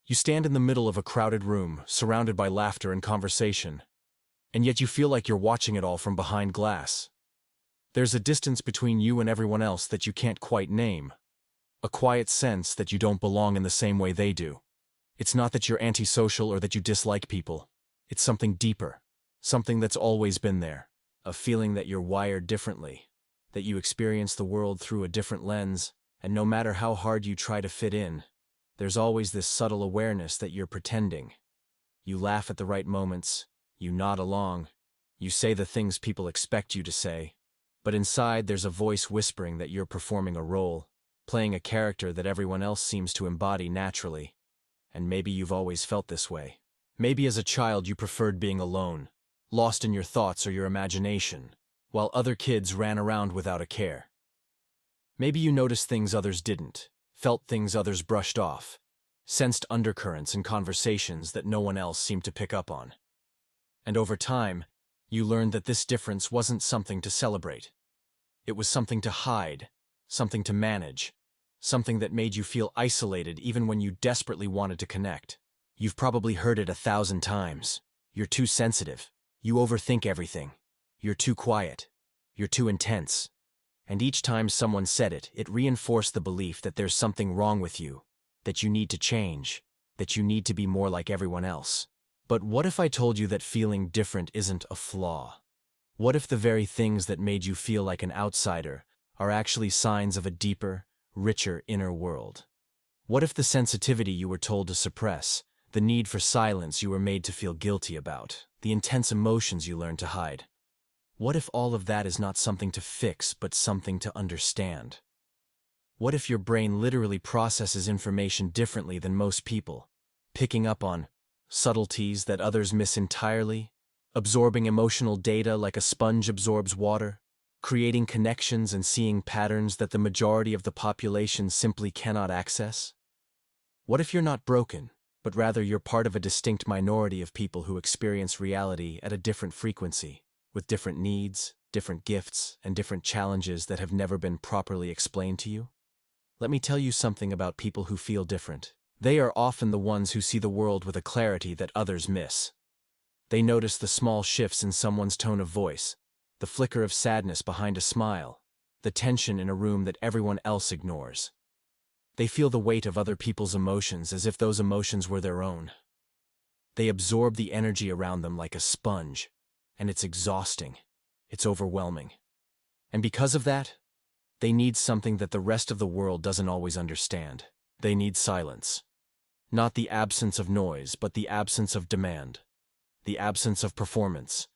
You stand in the middle of a crowded room, surrounded by laughter and conversation, and yet you feel like you're watching it all from behind glass. There's a distance between you and everyone else that you can't quite name, a quiet sense that you don't belong in the same way they do. It's not that you're antisocial or that you dislike people. It's something deeper, something that's always been there, a feeling that you're wired differently, that you experience the world through a different lens, and no matter how hard you try to fit in, there's always this subtle awareness that you're pretending. You laugh at the right moments, you nod along, you say the things people expect you to say, but inside there's a voice whispering that you're performing a role, playing a character that everyone else seems to embody naturally. And maybe you've always felt this way. Maybe as a child you preferred being alone, lost in your thoughts or your imagination, while other kids ran around without a care. Maybe you noticed things others didn't, felt things others brushed off, sensed undercurrents in conversations that no one else seemed to pick up on. And over time, you learned that this difference wasn't something to celebrate. It was something to hide, something to manage, something that made you feel isolated even when you desperately wanted to connect. You've probably heard it 1,000 times. You're too sensitive. You overthink everything. You're too quiet. You're too intense. And each time someone said it, it reinforced the belief that there's something wrong with you, that you need to change, that you need to be more like everyone else. But what if I told you that feeling different isn't a flaw? What if the very things that made you feel like an outsider are actually signs of a deeper, richer inner world? What if the sensitivity you were told to suppress, the need for silence you were made to feel guilty about, the intense emotions you learned to hide? What if all of that is not something to fix, but something to understand? What if your brain literally processes information differently than most people, picking up on subtleties that others miss entirely, absorbing emotional data like a sponge absorbs water, creating connections and seeing patterns that the majority of the population simply cannot access? What if you're not broken, but rather you're part of a distinct minority of people who experience reality at a different frequency, with different needs, different gifts, and different challenges that have never been properly explained to you? Let me tell you something about people who feel different. They are often the ones who see the world with a clarity that others miss. They notice the small shifts in someone's tone of voice, the flicker of sadness behind a smile, the tension in a room that everyone else ignores. They feel the weight of other people's emotions as if those emotions were their own. They absorb the energy around them like a sponge, and it's exhausting. It's overwhelming. And because of that, they need something that the rest of the world doesn't always understand. They need silence. Not the absence of noise, but the absence of demand. The absence of performance.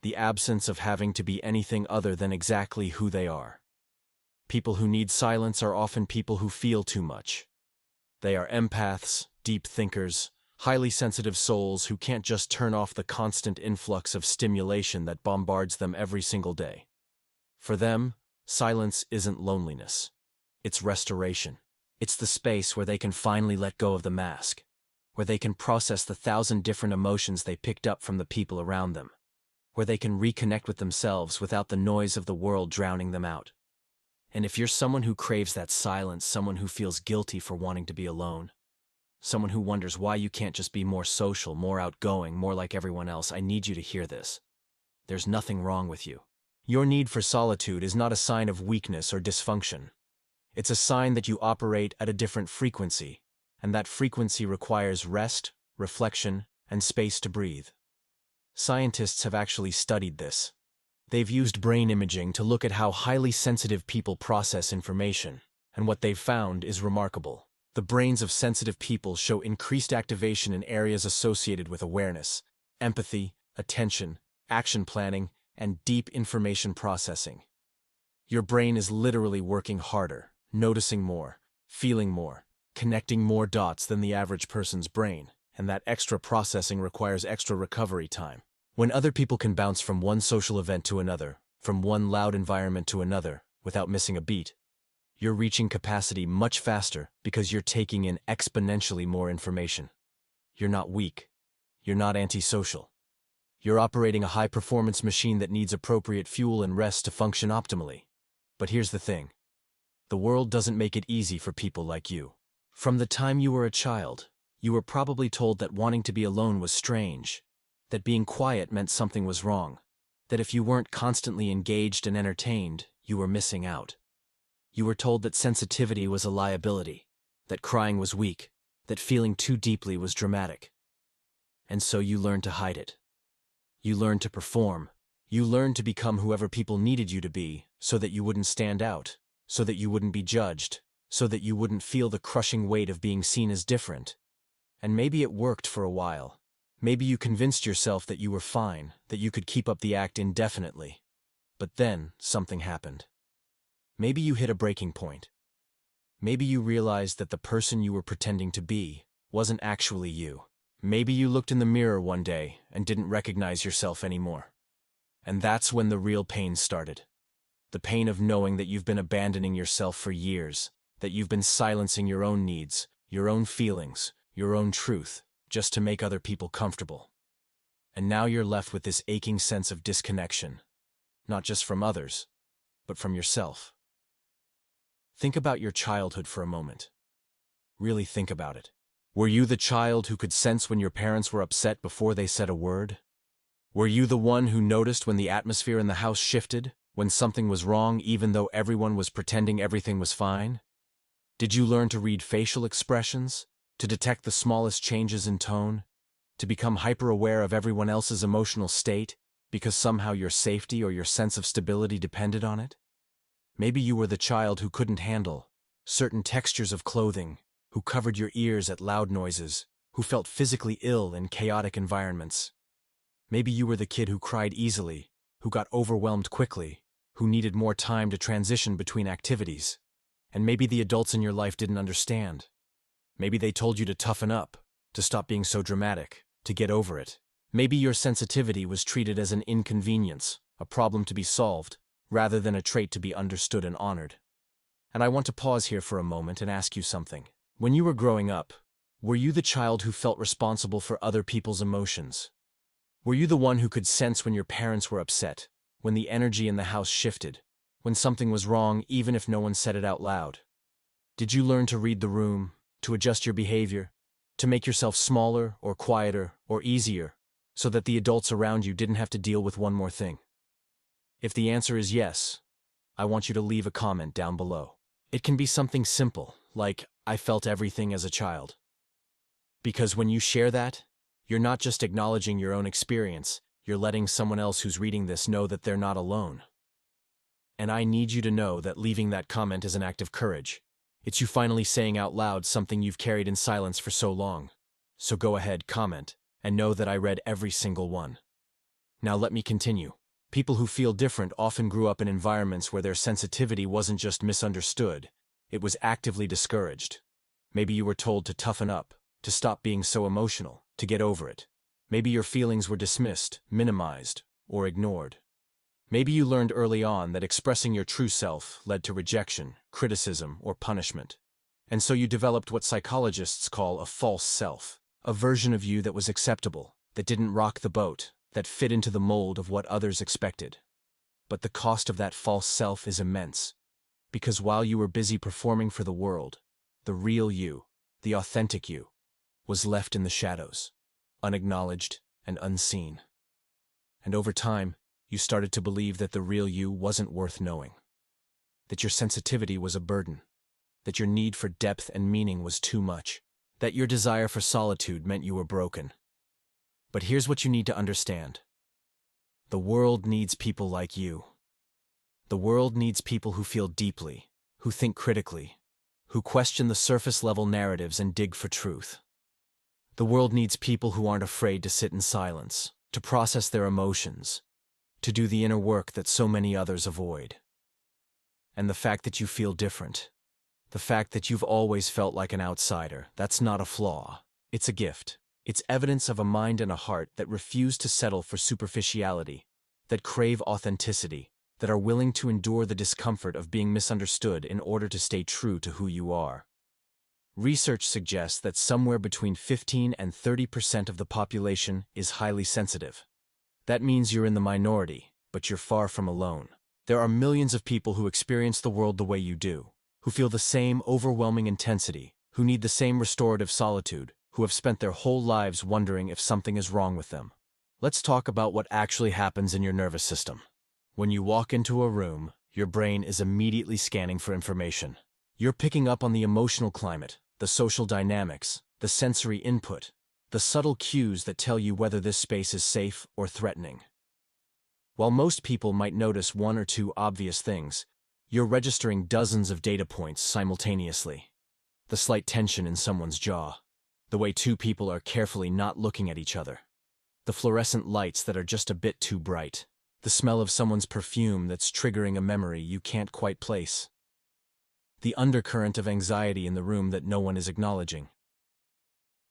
The absence of having to be anything other than exactly who they are. People who need silence are often people who feel too much. They are empaths, deep thinkers, highly sensitive souls who can't just turn off the constant influx of stimulation that bombards them every single day. For them, silence isn't loneliness. It's restoration. It's the space where they can finally let go of the mask, where they can process the 1,000 different emotions they picked up from the people around them, where they can reconnect with themselves without the noise of the world drowning them out. And if you're someone who craves that silence, someone who feels guilty for wanting to be alone, someone who wonders why you can't just be more social, more outgoing, more like everyone else, I need you to hear this. There's nothing wrong with you. Your need for solitude is not a sign of weakness or dysfunction. It's a sign that you operate at a different frequency, and that frequency requires rest, reflection, and space to breathe. Scientists have actually studied this. They've used brain imaging to look at how highly sensitive people process information, and what they've found is remarkable. The brains of sensitive people show increased activation in areas associated with awareness, empathy, attention, action planning, and deep information processing. Your brain is literally working harder, noticing more, feeling more, connecting more dots than the average person's brain, and that extra processing requires extra recovery time. When other people can bounce from one social event to another, from one loud environment to another, without missing a beat, you're reaching capacity much faster because you're taking in exponentially more information. You're not weak. You're not antisocial. You're operating a high-performance machine that needs appropriate fuel and rest to function optimally. But here's the thing. The world doesn't make it easy for people like you. From the time you were a child, You were probably told that wanting to be alone was strange, that being quiet meant something was wrong, that if you weren't constantly engaged and entertained, you were missing out. You were told that sensitivity was a liability, that crying was weak, that feeling too deeply was dramatic. And so you learned to hide it. You learned to perform. You learned to become whoever people needed you to be, so that you wouldn't stand out, so that you wouldn't be judged, so that you wouldn't feel the crushing weight of being seen as different. And maybe it worked for a while. Maybe you convinced yourself that you were fine, that you could keep up the act indefinitely. But then, something happened. Maybe you hit a breaking point. Maybe you realized that the person you were pretending to be wasn't actually you. Maybe you looked in the mirror one day and didn't recognize yourself anymore. And that's when the real pain started. The pain of knowing that you've been abandoning yourself for years, that you've been silencing your own needs, your own feelings, your own truth, just to make other people comfortable. And now you're left with this aching sense of disconnection, not just from others, but from yourself. Think about your childhood for a moment. Really think about it. Were you the child who could sense when your parents were upset before they said a word? Were you the one who noticed when the atmosphere in the house shifted, when something was wrong even though everyone was pretending everything was fine? Did you learn to read facial expressions, to detect the smallest changes in tone, to become hyper-aware of everyone else's emotional state because somehow your safety or your sense of stability depended on it? Maybe you were the child who couldn't handle certain textures of clothing, who covered your ears at loud noises, who felt physically ill in chaotic environments. Maybe you were the kid who cried easily, who got overwhelmed quickly, who needed more time to transition between activities. And maybe the adults in your life didn't understand. Maybe they told you to toughen up, to stop being so dramatic, to get over it. Maybe your sensitivity was treated as an inconvenience, a problem to be solved, rather than a trait to be understood and honored. And I want to pause here for a moment and ask you something. When you were growing up, were you the child who felt responsible for other people's emotions? Were you the one who could sense when your parents were upset, when the energy in the house shifted, when something was wrong even if no one said it out loud? Did you learn to read the room, to adjust your behavior, to make yourself smaller or quieter or easier, so that the adults around you didn't have to deal with one more thing? If the answer is yes, I want you to leave a comment down below. It can be something simple, like, "I felt everything as a child." Because when you share that, you're not just acknowledging your own experience, you're letting someone else who's reading this know that they're not alone. And I need you to know that leaving that comment is an act of courage. It's you finally saying out loud something you've carried in silence for so long. So go ahead, comment, and know that I read every single one. Now let me continue. People who feel different often grew up in environments where their sensitivity wasn't just misunderstood, it was actively discouraged. Maybe you were told to toughen up, to stop being so emotional, to get over it. Maybe your feelings were dismissed, minimized, or ignored. Maybe you learned early on that expressing your true self led to rejection, criticism, or punishment. And so you developed what psychologists call a false self, a version of you that was acceptable, that didn't rock the boat, that fit into the mold of what others expected. But the cost of that false self is immense, because while you were busy performing for the world, the real you, the authentic you, was left in the shadows, unacknowledged and unseen. And over time, you started to believe that the real you wasn't worth knowing, that your sensitivity was a burden, that your need for depth and meaning was too much, that your desire for solitude meant you were broken. But here's what you need to understand. The world needs people like you. The world needs people who feel deeply, who think critically, who question the surface-level narratives and dig for truth. The world needs people who aren't afraid to sit in silence, to process their emotions, to do the inner work that so many others avoid. And the fact that you feel different, the fact that you've always felt like an outsider, that's not a flaw. It's a gift. It's evidence of a mind and a heart that refuse to settle for superficiality, that crave authenticity, that are willing to endure the discomfort of being misunderstood in order to stay true to who you are. Research suggests that somewhere between 15 and 30% of the population is highly sensitive. That means you're in the minority, but you're far from alone. There are millions of people who experience the world the way you do, who feel the same overwhelming intensity, who need the same restorative solitude, who have spent their whole lives wondering if something is wrong with them. Let's talk about what actually happens in your nervous system. When you walk into a room, your brain is immediately scanning for information. You're picking up on the emotional climate, the social dynamics, the sensory input, the subtle cues that tell you whether this space is safe or threatening. While most people might notice one or two obvious things, you're registering dozens of data points simultaneously. The slight tension in someone's jaw, the way two people are carefully not looking at each other, the fluorescent lights that are just a bit too bright, the smell of someone's perfume that's triggering a memory you can't quite place, the undercurrent of anxiety in the room that no one is acknowledging.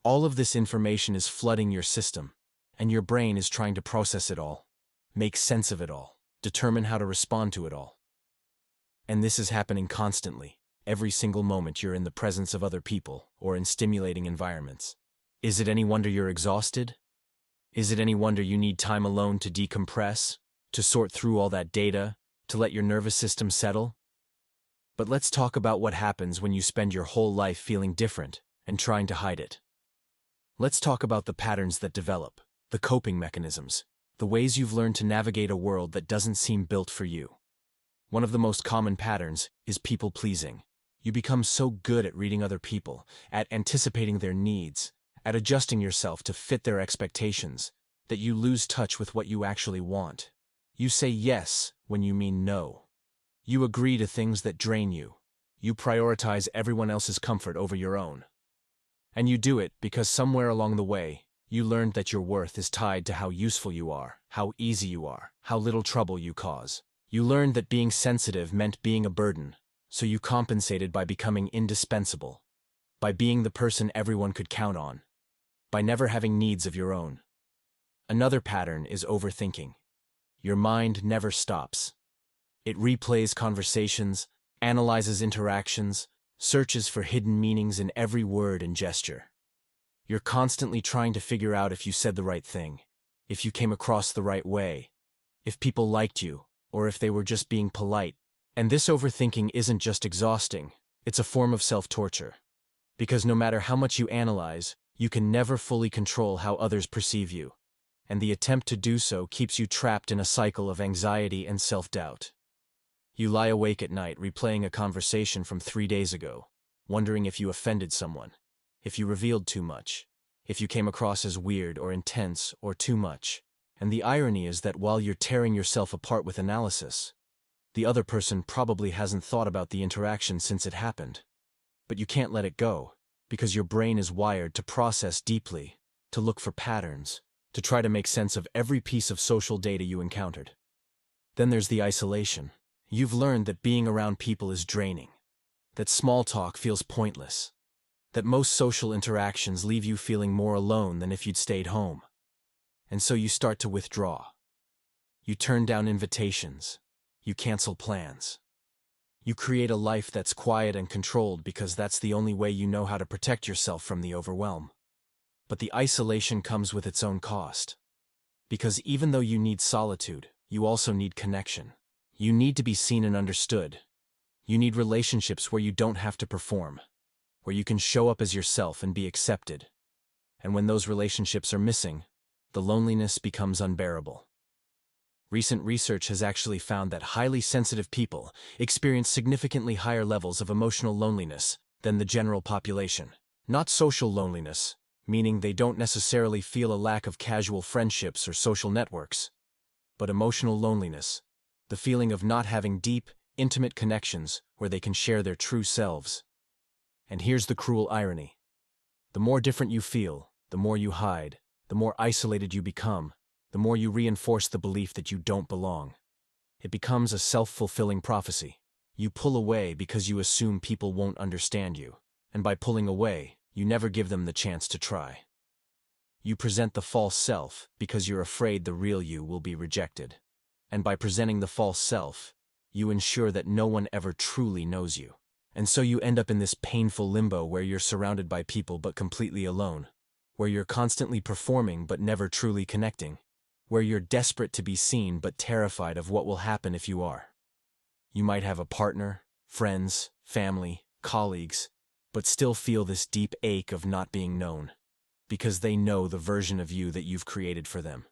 All of this information is flooding your system, and your brain is trying to process it all, make sense of it all, determine how to respond to it all. And this is happening constantly, every single moment you're in the presence of other people or in stimulating environments. Is it any wonder you're exhausted? Is it any wonder you need time alone to decompress, to sort through all that data, to let your nervous system settle? But let's talk about what happens when you spend your whole life feeling different and trying to hide it. Let's talk about the patterns that develop, the coping mechanisms, the ways you've learned to navigate a world that doesn't seem built for you. One of the most common patterns is people-pleasing. You become so good at reading other people, at anticipating their needs, at adjusting yourself to fit their expectations, that you lose touch with what you actually want. You say yes when you mean no. You agree to things that drain you. You prioritize everyone else's comfort over your own. And you do it because somewhere along the way, you learned that your worth is tied to how useful you are, how easy you are, how little trouble you cause. You learned that being sensitive meant being a burden, so you compensated by becoming indispensable, by being the person everyone could count on, by never having needs of your own. Another pattern is overthinking. Your mind never stops. It replays conversations, analyzes interactions, searches for hidden meanings in every word and gesture. You're constantly trying to figure out if you said the right thing, if you came across the right way, if people liked you, or if they were just being polite. And this overthinking isn't just exhausting, it's a form of self-torture. Because no matter how much you analyze, you can never fully control how others perceive you. And the attempt to do so keeps you trapped in a cycle of anxiety and self-doubt. You lie awake at night replaying a conversation from 3 days ago, wondering if you offended someone, if you revealed too much, if you came across as weird or intense or too much. And the irony is that while you're tearing yourself apart with analysis, the other person probably hasn't thought about the interaction since it happened. But you can't let it go, because your brain is wired to process deeply, to look for patterns, to try to make sense of every piece of social data you encountered. Then there's the isolation. You've learned that being around people is draining, that small talk feels pointless, that most social interactions leave you feeling more alone than if you'd stayed home. And so you start to withdraw. You turn down invitations. You cancel plans. You create a life that's quiet and controlled because that's the only way you know how to protect yourself from the overwhelm. But the isolation comes with its own cost. Because even though you need solitude, you also need connection. You need to be seen and understood. You need relationships where you don't have to perform, where you can show up as yourself and be accepted. And when those relationships are missing, the loneliness becomes unbearable. Recent research has actually found that highly sensitive people experience significantly higher levels of emotional loneliness than the general population. Not social loneliness, meaning they don't necessarily feel a lack of casual friendships or social networks, but emotional loneliness, the feeling of not having deep, intimate connections where they can share their true selves. And here's the cruel irony. The more different you feel, the more you hide, the more isolated you become, the more you reinforce the belief that you don't belong. It becomes a self-fulfilling prophecy. You pull away because you assume people won't understand you, and by pulling away, you never give them the chance to try. You present the false self because you're afraid the real you will be rejected. And by presenting the false self, you ensure that no one ever truly knows you. And so you end up in this painful limbo where you're surrounded by people but completely alone, where you're constantly performing but never truly connecting, where you're desperate to be seen but terrified of what will happen if you are. You might have a partner, friends, family, colleagues, but still feel this deep ache of not being known. because they know the version of you that you've created for them.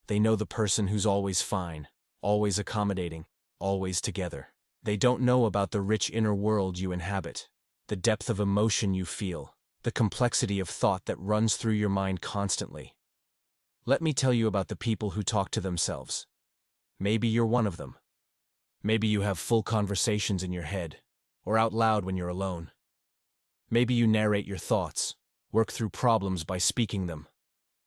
They know the person who's always fine, always accommodating, always together. They don't know about the rich inner world you inhabit, the depth of emotion you feel, the complexity of thought that runs through your mind constantly. Let me tell you about the people who talk to themselves. Maybe you're one of them. Maybe you have full conversations in your head, or out loud when you're alone. Maybe you narrate your thoughts, work through problems by speaking them,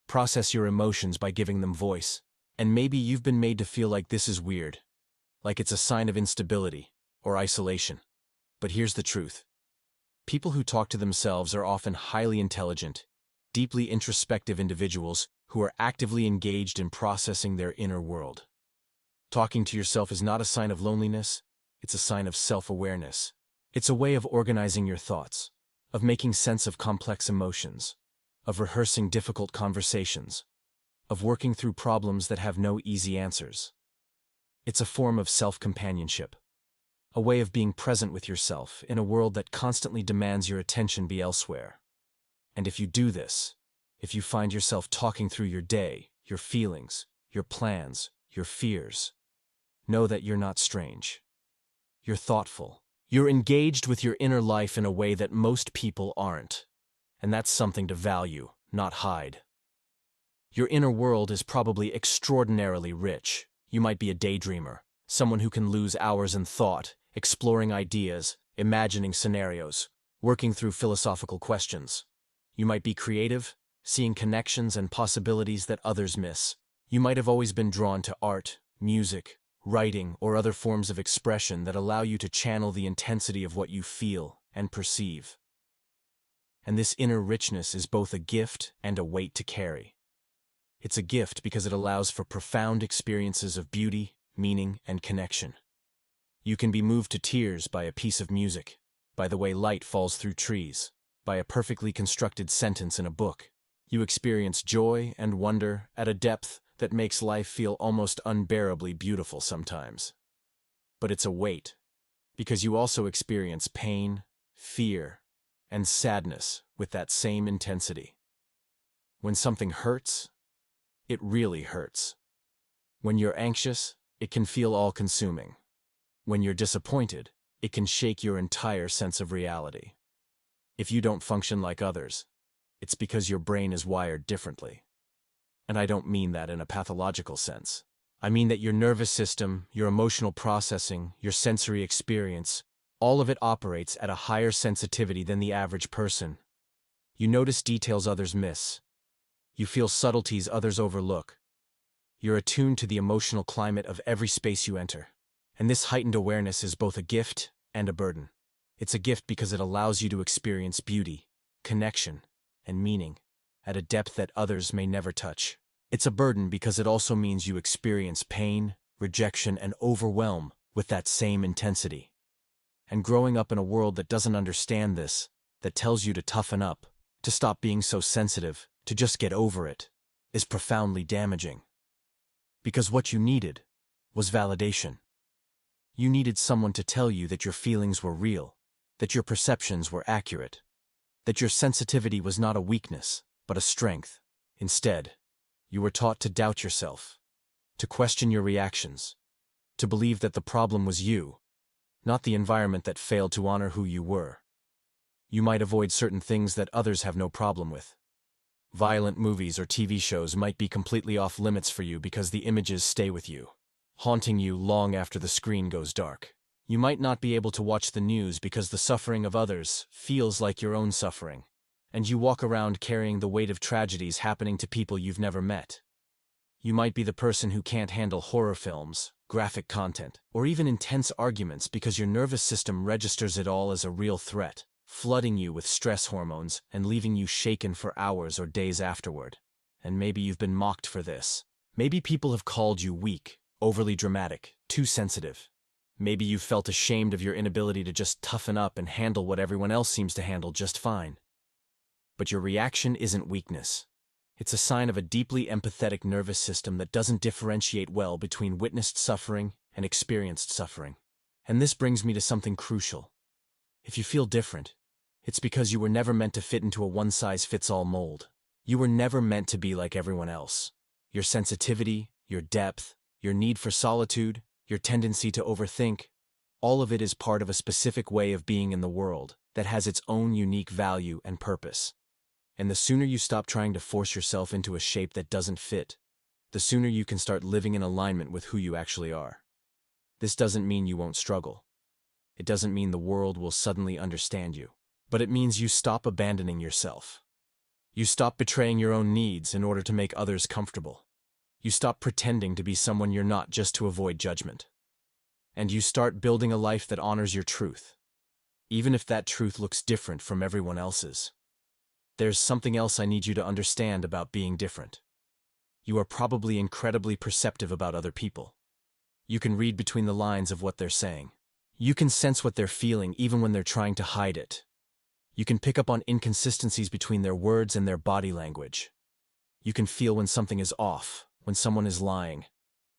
process your emotions by giving them voice. And maybe you've been made to feel like this is weird, like it's a sign of instability or isolation. But here's the truth. People who talk to themselves are often highly intelligent, deeply introspective individuals who are actively engaged in processing their inner world. Talking to yourself is not a sign of loneliness, it's a sign of self-awareness. It's a way of organizing your thoughts, of making sense of complex emotions, of rehearsing difficult conversations, of working through problems that have no easy answers. It's a form of self-companionship, a way of being present with yourself in a world that constantly demands your attention be elsewhere. And if you do this, if you find yourself talking through your day, your feelings, your plans, your fears, know that you're not strange. You're thoughtful. You're engaged with your inner life in a way that most people aren't. And that's something to value, not hide. Your inner world is probably extraordinarily rich. You might be a daydreamer, someone who can lose hours in thought, exploring ideas, imagining scenarios, working through philosophical questions. You might be creative, seeing connections and possibilities that others miss. You might have always been drawn to art, music, writing, or other forms of expression that allow you to channel the intensity of what you feel and perceive. And this inner richness is both a gift and a weight to carry. It's a gift because it allows for profound experiences of beauty, meaning, and connection. You can be moved to tears by a piece of music, by the way light falls through trees, by a perfectly constructed sentence in a book. You experience joy and wonder at a depth that makes life feel almost unbearably beautiful sometimes. But it's a weight, because you also experience pain, fear, and sadness with that same intensity. When something hurts, it really hurts. When you're anxious, it can feel all-consuming. When you're disappointed, it can shake your entire sense of reality. If you don't function like others, it's because your brain is wired differently. And I don't mean that in a pathological sense. I mean that your nervous system, your emotional processing, your sensory experience, all of it operates at a higher sensitivity than the average person. You notice details others miss. You feel subtleties others overlook. You're attuned to the emotional climate of every space you enter. And this heightened awareness is both a gift and a burden. It's a gift because it allows you to experience beauty, connection, and meaning at a depth that others may never touch. It's a burden because it also means you experience pain, rejection, and overwhelm with that same intensity. And growing up in a world that doesn't understand this, that tells you to toughen up, to stop being so sensitive, to just get over it, is profoundly damaging. Because what you needed was validation. You needed someone to tell you that your feelings were real, that your perceptions were accurate, that your sensitivity was not a weakness, but a strength. Instead, you were taught to doubt yourself, to question your reactions, to believe that the problem was you, not the environment that failed to honor who you were. You might avoid certain things that others have no problem with. Violent movies or TV shows might be completely off limits for you because the images stay with you, haunting you long after the screen goes dark. You might not be able to watch the news because the suffering of others feels like your own suffering, and you walk around carrying the weight of tragedies happening to people you've never met. You might be the person who can't handle horror films, graphic content, or even intense arguments because your nervous system registers it all as a real threat, flooding you with stress hormones and leaving you shaken for hours or days afterward. And maybe you've been mocked for this. Maybe people have called you weak, overly dramatic, too sensitive. Maybe you've felt ashamed of your inability to just toughen up and handle what everyone else seems to handle just fine. But your reaction isn't weakness. It's a sign of a deeply empathetic nervous system that doesn't differentiate well between witnessed suffering and experienced suffering. And this brings me to something crucial. If you feel different, it's because you were never meant to fit into a one-size-fits-all mold. You were never meant to be like everyone else. Your sensitivity, your depth, your need for solitude, your tendency to overthink, all of it is part of a specific way of being in the world that has its own unique value and purpose. And the sooner you stop trying to force yourself into a shape that doesn't fit, the sooner you can start living in alignment with who you actually are. This doesn't mean you won't struggle. It doesn't mean the world will suddenly understand you. But it means you stop abandoning yourself. You stop betraying your own needs in order to make others comfortable. You stop pretending to be someone you're not just to avoid judgment. And you start building a life that honors your truth, even if that truth looks different from everyone else's. There's something else I need you to understand about being different. You are probably incredibly perceptive about other people. You can read between the lines of what they're saying. You can sense what they're feeling even when they're trying to hide it. You can pick up on inconsistencies between their words and their body language. You can feel when something is off, when someone is lying,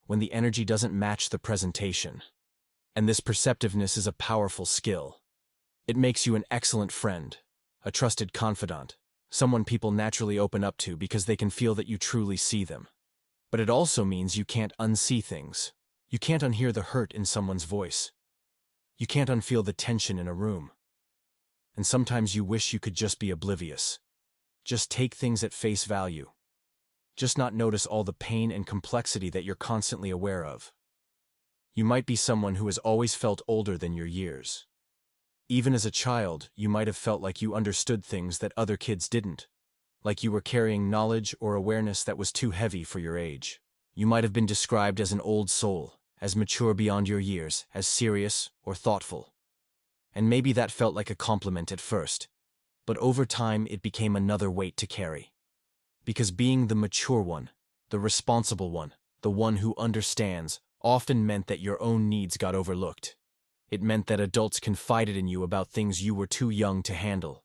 when the energy doesn't match the presentation. And this perceptiveness is a powerful skill. It makes you an excellent friend, a trusted confidant, someone people naturally open up to because they can feel that you truly see them. But it also means you can't unsee things. You can't unhear the hurt in someone's voice. You can't unfeel the tension in a room. And sometimes you wish you could just be oblivious. Just take things at face value. Just not notice all the pain and complexity that you're constantly aware of. You might be someone who has always felt older than your years. Even as a child, you might have felt like you understood things that other kids didn't, like you were carrying knowledge or awareness that was too heavy for your age. You might have been described as an old soul, as mature beyond your years, as serious or thoughtful. And maybe that felt like a compliment at first, but over time it became another weight to carry. Because being the mature one, the responsible one, the one who understands, often meant that your own needs got overlooked. It meant that adults confided in you about things you were too young to handle.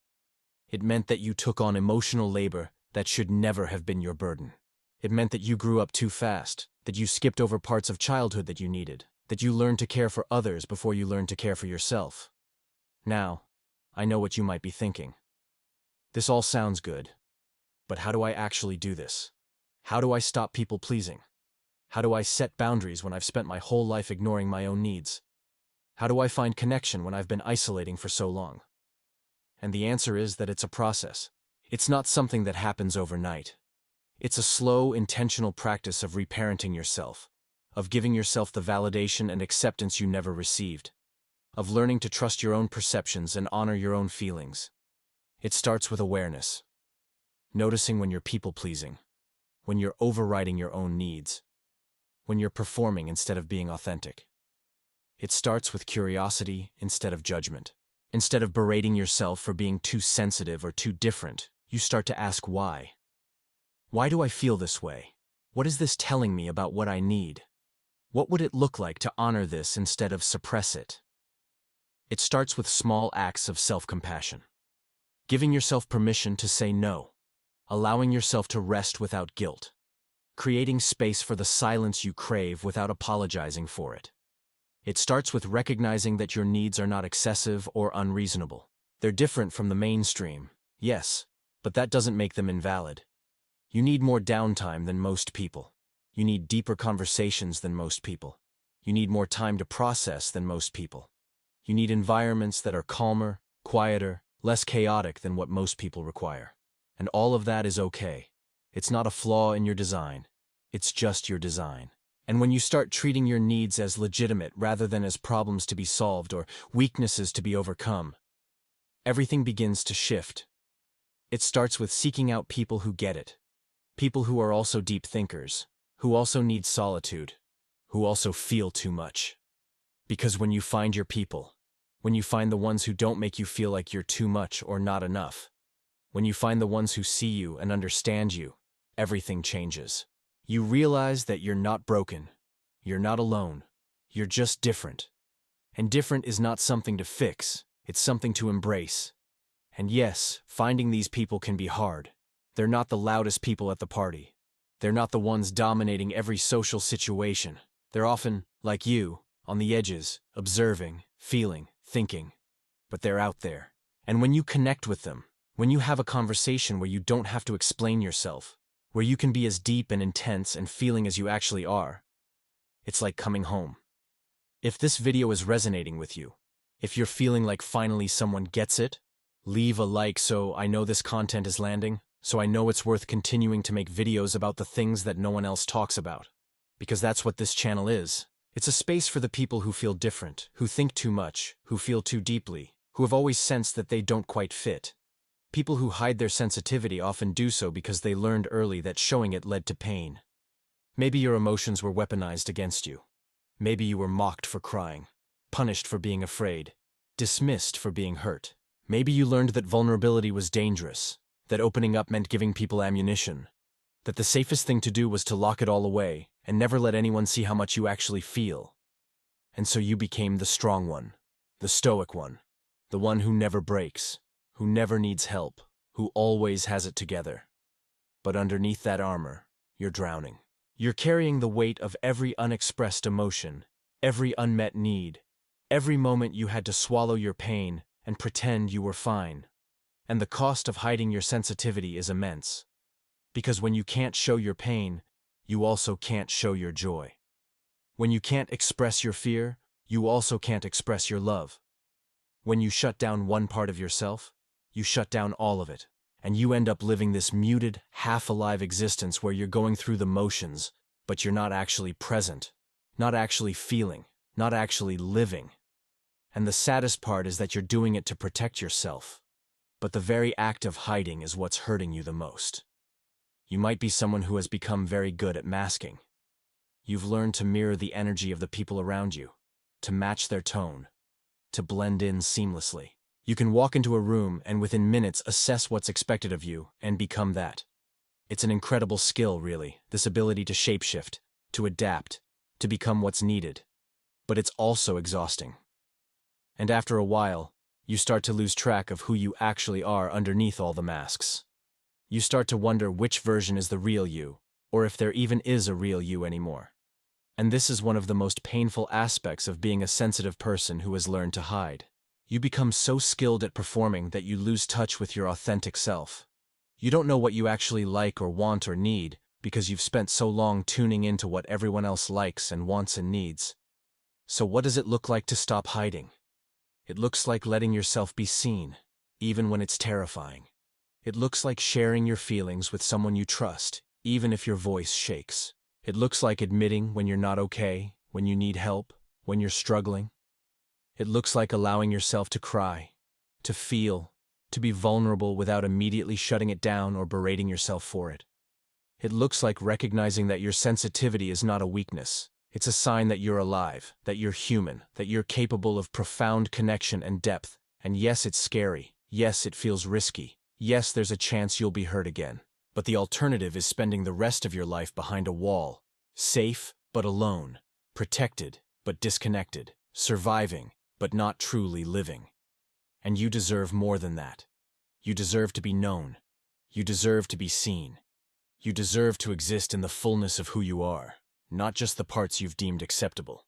It meant that you took on emotional labor that should never have been your burden. It meant that you grew up too fast, that you skipped over parts of childhood that you needed, that you learned to care for others before you learned to care for yourself. Now, I know what you might be thinking. This all sounds good, but how do I actually do this? How do I stop people pleasing? How do I set boundaries when I've spent my whole life ignoring my own needs? How do I find connection when I've been isolating for so long? And the answer is that it's a process. It's not something that happens overnight. It's a slow, intentional practice of reparenting yourself, of giving yourself the validation and acceptance you never received, of learning to trust your own perceptions and honor your own feelings. It starts with awareness. Noticing when you're people-pleasing, when you're overriding your own needs, when you're performing instead of being authentic. It starts with curiosity instead of judgment. Instead of berating yourself for being too sensitive or too different, you start to ask why. Why do I feel this way? What is this telling me about what I need? What would it look like to honor this instead of suppress it? It starts with small acts of self-compassion. Giving yourself permission to say no. Allowing yourself to rest without guilt. Creating space for the silence you crave without apologizing for it. It starts with recognizing that your needs are not excessive or unreasonable. They're different from the mainstream, yes, but that doesn't make them invalid. You need more downtime than most people. You need deeper conversations than most people. You need more time to process than most people. You need environments that are calmer, quieter, less chaotic than what most people require. And all of that is okay. It's not a flaw in your design. It's just your design. And when you start treating your needs as legitimate rather than as problems to be solved or weaknesses to be overcome, everything begins to shift. It starts with seeking out people who get it. People who are also deep thinkers, who also need solitude, who also feel too much. Because when you find your people, when you find the ones who don't make you feel like you're too much or not enough, when you find the ones who see you and understand you, everything changes. You realize that you're not broken, you're not alone, you're just different. And different is not something to fix, it's something to embrace. And yes, finding these people can be hard. They're not the loudest people at the party. They're not the ones dominating every social situation. They're often, like you, on the edges, observing, feeling, thinking. But they're out there. And when you connect with them, When you have a conversation where you don't have to explain yourself, where you can be as deep and intense and feeling as you actually are. It's like coming home. If this video is resonating with you, if you're feeling like finally someone gets it, leave a like so I know this content is landing, so I know it's worth continuing to make videos about the things that no one else talks about. Because that's what this channel is. It's a space for the people who feel different, who think too much, who feel too deeply, who have always sensed that they don't quite fit. People who hide their sensitivity often do so because they learned early that showing it led to pain. Maybe your emotions were weaponized against you. Maybe you were mocked for crying, punished for being afraid, dismissed for being hurt. Maybe you learned that vulnerability was dangerous, that opening up meant giving people ammunition, that the safest thing to do was to lock it all away and never let anyone see how much you actually feel. And so you became the strong one, the stoic one, the one who never breaks, who never needs help, who always has it together. But underneath that armor, you're drowning. You're carrying the weight of every unexpressed emotion, every unmet need, every moment you had to swallow your pain and pretend you were fine. And the cost of hiding your sensitivity is immense. Because when you can't show your pain, you also can't show your joy. When you can't express your fear, you also can't express your love. When you shut down one part of yourself, you shut down all of it, and you end up living this muted, half-alive existence where you're going through the motions, but you're not actually present, not actually feeling, not actually living. And the saddest part is that you're doing it to protect yourself. But the very act of hiding is what's hurting you the most. You might be someone who has become very good at masking. You've learned to mirror the energy of the people around you, to match their tone, to blend in seamlessly. You can walk into a room and within minutes assess what's expected of you and become that. It's an incredible skill, really, this ability to shapeshift, to adapt, to become what's needed. But it's also exhausting. And after a while, you start to lose track of who you actually are underneath all the masks. You start to wonder which version is the real you, or if there even is a real you anymore. And this is one of the most painful aspects of being a sensitive person who has learned to hide. You become so skilled at performing that you lose touch with your authentic self. You don't know what you actually like or want or need because you've spent so long tuning into what everyone else likes and wants and needs. So what does it look like to stop hiding? It looks like letting yourself be seen, even when it's terrifying. It looks like sharing your feelings with someone you trust, even if your voice shakes. It looks like admitting when you're not okay, when you need help, when you're struggling. It looks like allowing yourself to cry, to feel, to be vulnerable without immediately shutting it down or berating yourself for it. It looks like recognizing that your sensitivity is not a weakness. It's a sign that you're alive, that you're human, that you're capable of profound connection and depth. And yes, it's scary. Yes, it feels risky. Yes, there's a chance you'll be hurt again. But the alternative is spending the rest of your life behind a wall, safe but alone, protected but disconnected, surviving but not truly living. And you deserve more than that. You deserve to be known. You deserve to be seen. You deserve to exist in the fullness of who you are, not just the parts you've deemed acceptable.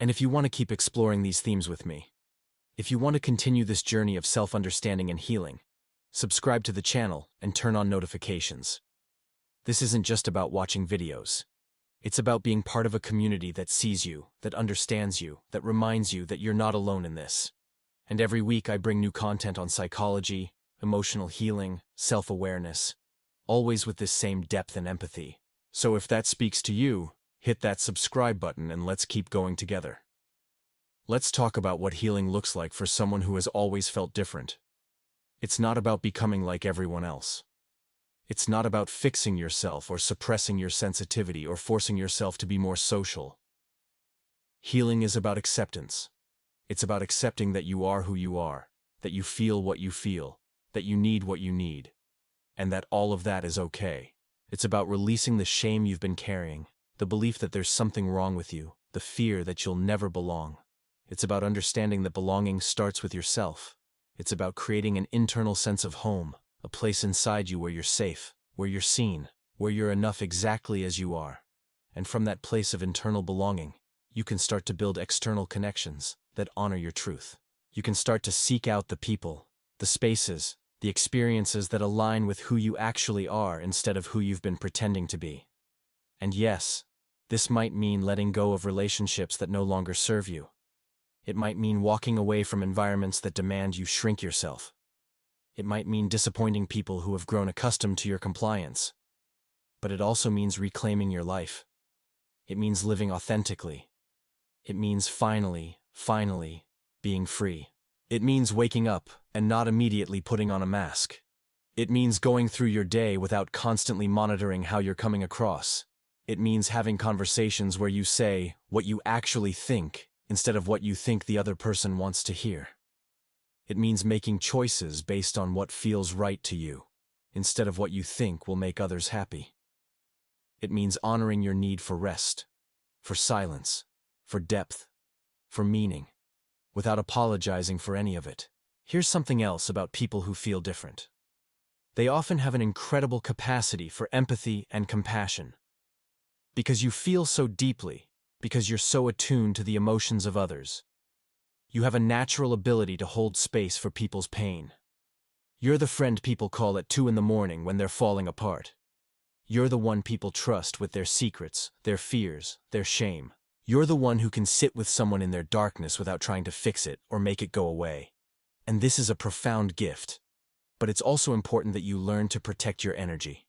And if you want to keep exploring these themes with me, if you want to continue this journey of self-understanding and healing, subscribe to the channel and turn on notifications. This isn't just about watching videos. It's about being part of a community that sees you, that understands you, that reminds you that you're not alone in this. And every week I bring new content on psychology, emotional healing, self-awareness, always with this same depth and empathy. So if that speaks to you, hit that subscribe button and let's keep going together. Let's talk about what healing looks like for someone who has always felt different. It's not about becoming like everyone else. It's not about fixing yourself or suppressing your sensitivity or forcing yourself to be more social. Healing is about acceptance. It's about accepting that you are who you are, that you feel what you feel, that you need what you need, and that all of that is okay. It's about releasing the shame you've been carrying, the belief that there's something wrong with you, the fear that you'll never belong. It's about understanding that belonging starts with yourself. It's about creating an internal sense of home, a place inside you where you're safe, where you're seen, where you're enough exactly as you are. And from that place of internal belonging, you can start to build external connections that honor your truth. You can start to seek out the people, the spaces, the experiences that align with who you actually are instead of who you've been pretending to be. And yes, this might mean letting go of relationships that no longer serve you. It might mean walking away from environments that demand you shrink yourself. It might mean disappointing people who have grown accustomed to your compliance. But it also means reclaiming your life. It means living authentically. It means finally being free. It means waking up and not immediately putting on a mask. It means going through your day without constantly monitoring how you're coming across. It means having conversations where you say what you actually think instead of what you think the other person wants to hear. It means making choices based on what feels right to you, instead of what you think will make others happy. It means honoring your need for rest, for silence, for depth, for meaning, without apologizing for any of it. Here's something else about people who feel different. They often have an incredible capacity for empathy and compassion. Because you feel so deeply, because you're so attuned to the emotions of others, you have a natural ability to hold space for people's pain. You're the friend people call at 2 a.m. when they're falling apart. You're the one people trust with their secrets, their fears, their shame. You're the one who can sit with someone in their darkness without trying to fix it or make it go away. And this is a profound gift. But it's also important that you learn to protect your energy.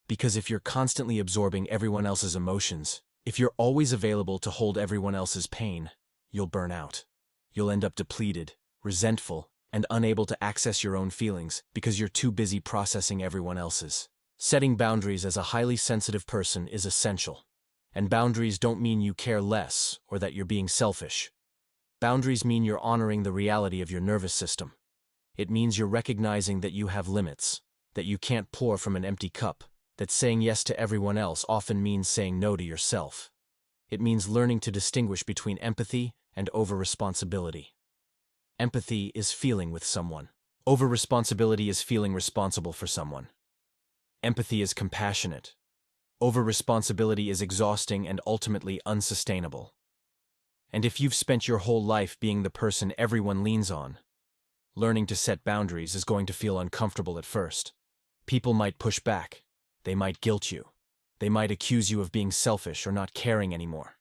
Because if you're constantly absorbing everyone else's emotions, if you're always available to hold everyone else's pain, you'll burn out. You'll end up depleted, resentful, and unable to access your own feelings because you're too busy processing everyone else's. Setting boundaries as a highly sensitive person is essential. And boundaries don't mean you care less or that you're being selfish. Boundaries mean you're honoring the reality of your nervous system. It means you're recognizing that you have limits, that you can't pour from an empty cup, that saying yes to everyone else often means saying no to yourself. It means learning to distinguish between empathy and over-responsibility. Empathy is feeling with someone. Over-responsibility is feeling responsible for someone. Empathy is compassionate. Over-responsibility is exhausting and ultimately unsustainable. And if you've spent your whole life being the person everyone leans on, learning to set boundaries is going to feel uncomfortable at first. People might push back. They might guilt you. They might accuse you of being selfish or not caring anymore.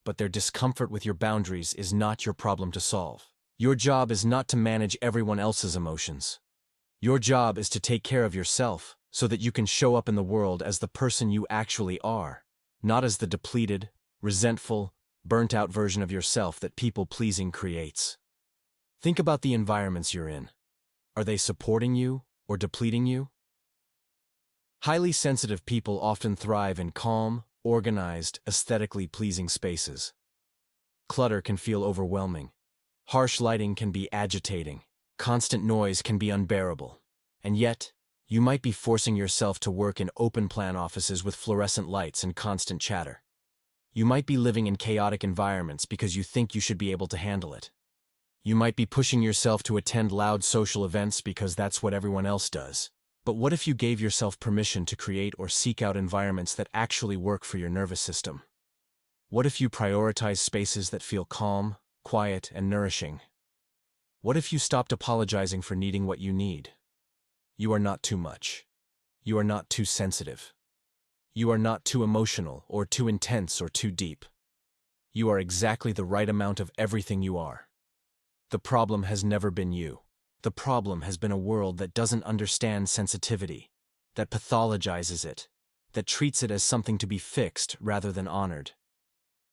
But their discomfort with your boundaries is not your problem to solve. Your job is not to manage everyone else's emotions. Your job is to take care of yourself so that you can show up in the world as the person you actually are, not as the depleted, resentful, burnt-out version of yourself that people-pleasing creates. Think about the environments you're in. Are they supporting you or depleting you? Highly sensitive people often thrive in calm, organized, aesthetically pleasing spaces. Clutter can feel overwhelming. Harsh lighting can be agitating. Constant noise can be unbearable. And yet, you might be forcing yourself to work in open-plan offices with fluorescent lights and constant chatter. You might be living in chaotic environments because you think you should be able to handle it. You might be pushing yourself to attend loud social events because that's what everyone else does. But what if you gave yourself permission to create or seek out environments that actually work for your nervous system? What if you prioritize spaces that feel calm, quiet, and nourishing? What if you stopped apologizing for needing what you need? You are not too much. You are not too sensitive. You are not too emotional or too intense or too deep. You are exactly the right amount of everything you are. The problem has never been you. The problem has been a world that doesn't understand sensitivity, that pathologizes it, that treats it as something to be fixed rather than honored.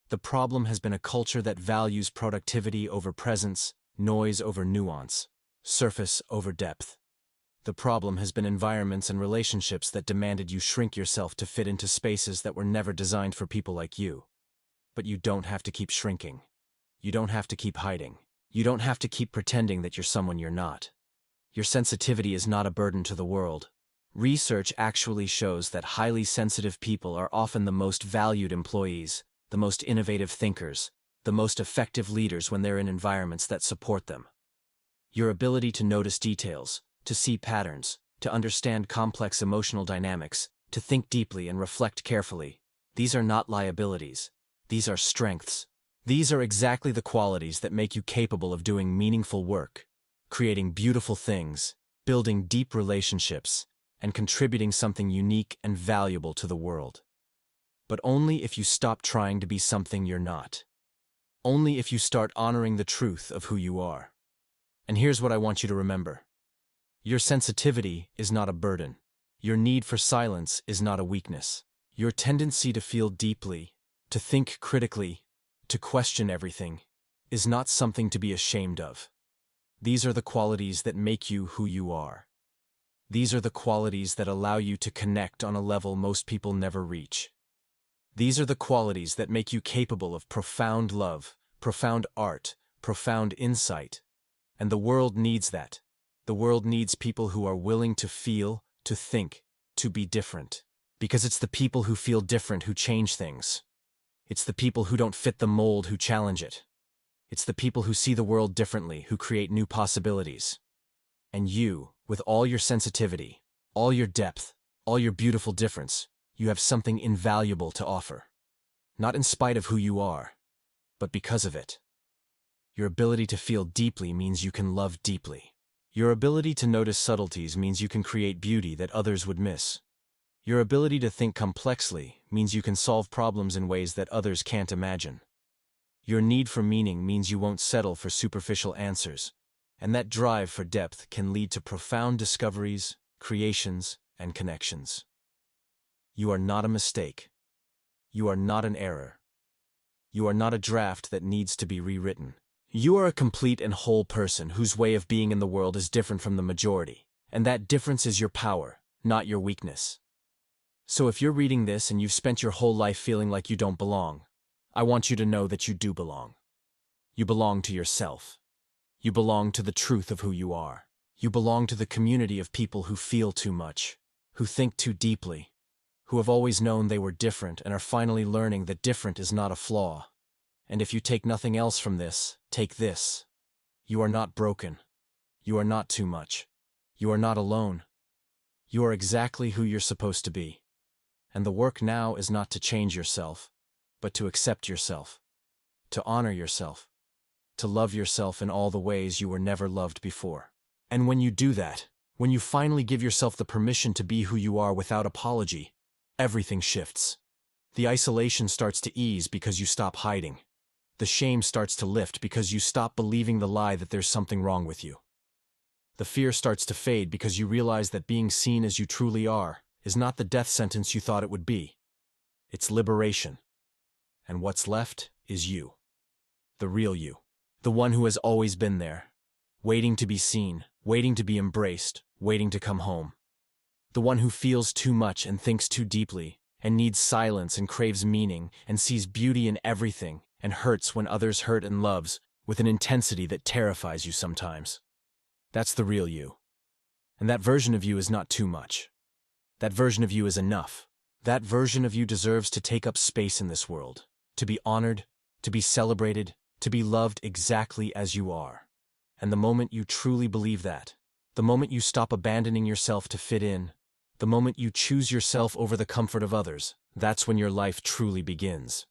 The problem has been a culture that values productivity over presence, noise over nuance, surface over depth. The problem has been environments and relationships that demanded you shrink yourself to fit into spaces that were never designed for people like you. But you don't have to keep shrinking. You don't have to keep hiding. You don't have to keep pretending that you're someone you're not. Your sensitivity is not a burden to the world. Research actually shows that highly sensitive people are often the most valued employees, the most innovative thinkers, the most effective leaders when they're in environments that support them. Your ability to notice details, to see patterns, to understand complex emotional dynamics, to think deeply and reflect carefully, these are not liabilities. These are strengths. These are exactly the qualities that make you capable of doing meaningful work, creating beautiful things, building deep relationships, and contributing something unique and valuable to the world. But only if you stop trying to be something you're not. Only if you start honoring the truth of who you are. And here's what I want you to remember. Your sensitivity is not a burden. Your need for silence is not a weakness. Your tendency to feel deeply, to think critically, to question everything, is not something to be ashamed of. These are the qualities that make you who you are. These are the qualities that allow you to connect on a level most people never reach. These are the qualities that make you capable of profound love, profound art, profound insight. And the world needs that. The world needs people who are willing to feel, to think, to be different. Because it's the people who feel different who change things. It's the people who don't fit the mold who challenge it. It's the people who see the world differently who create new possibilities. And you, with all your sensitivity, all your depth, all your beautiful difference, you have something invaluable to offer. Not in spite of who you are, but because of it. Your ability to feel deeply means you can love deeply. Your ability to notice subtleties means you can create beauty that others would miss. Your ability to think complexly means you can solve problems in ways that others can't imagine. Your need for meaning means you won't settle for superficial answers, and that drive for depth can lead to profound discoveries, creations, and connections. You are not a mistake. You are not an error. You are not a draft that needs to be rewritten. You are a complete and whole person whose way of being in the world is different from the majority, and that difference is your power, not your weakness. So if you're reading this and you've spent your whole life feeling like you don't belong, I want you to know that you do belong. You belong to yourself. You belong to the truth of who you are. You belong to the community of people who feel too much, who think too deeply, who have always known they were different and are finally learning that different is not a flaw. And if you take nothing else from this, take this. You are not broken. You are not too much. You are not alone. You are exactly who you're supposed to be. And the work now is not to change yourself, but to accept yourself, to honor yourself, to love yourself in all the ways you were never loved before. And when you do that, when you finally give yourself the permission to be who you are without apology, everything shifts. The isolation starts to ease because you stop hiding. The shame starts to lift because you stop believing the lie that there's something wrong with you. The fear starts to fade because you realize that being seen as you truly are is not the death sentence you thought it would be. It's liberation. And what's left is you. The real you. The one who has always been there. Waiting to be seen, waiting to be embraced, waiting to come home. The one who feels too much and thinks too deeply, and needs silence and craves meaning, and sees beauty in everything, and hurts when others hurt and loves, with an intensity that terrifies you sometimes. That's the real you. And that version of you is not too much. That version of you is enough. That version of you deserves to take up space in this world, to be honored, to be celebrated, to be loved exactly as you are. And the moment you truly believe that, the moment you stop abandoning yourself to fit in, the moment you choose yourself over the comfort of others, that's when your life truly begins.